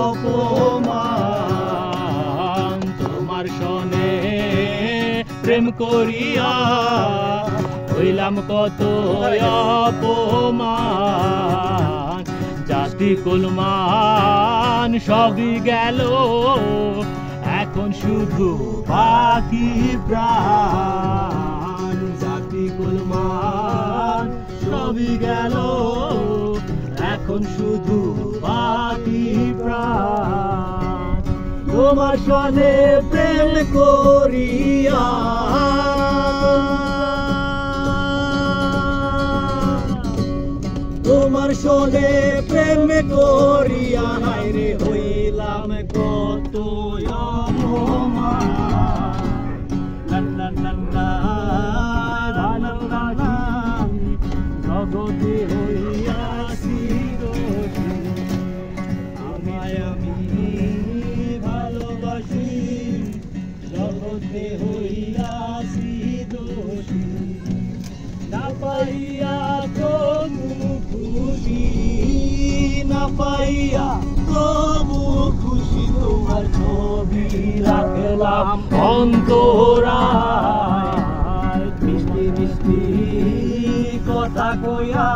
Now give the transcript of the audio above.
অপমান তোমার সনে প্রেম করিয়া হইলাম কত অপমান। জাতি কুলমান সবই গেল, এখন শুধু বাকি প্রাণ। জাতি কুলমান সবই গেল, এখন শুধু বাকি প্রাণ। তোমার সনে প্রেম করিয়া তোমার সনে প্রেম করিয়া হায়রে হইলাম কত অপমান। জগতে হইয়াছি দোষী, আমায় আমি ভালোবাসি, জগতে হইয়াছি দোষী। না পাইয়া তবু খুশি, না পাইয়া তবু খুশি, তোমার ছবি রাখলাম অন্তরায়। মিষ্টি মিষ্টি কথা কইয়া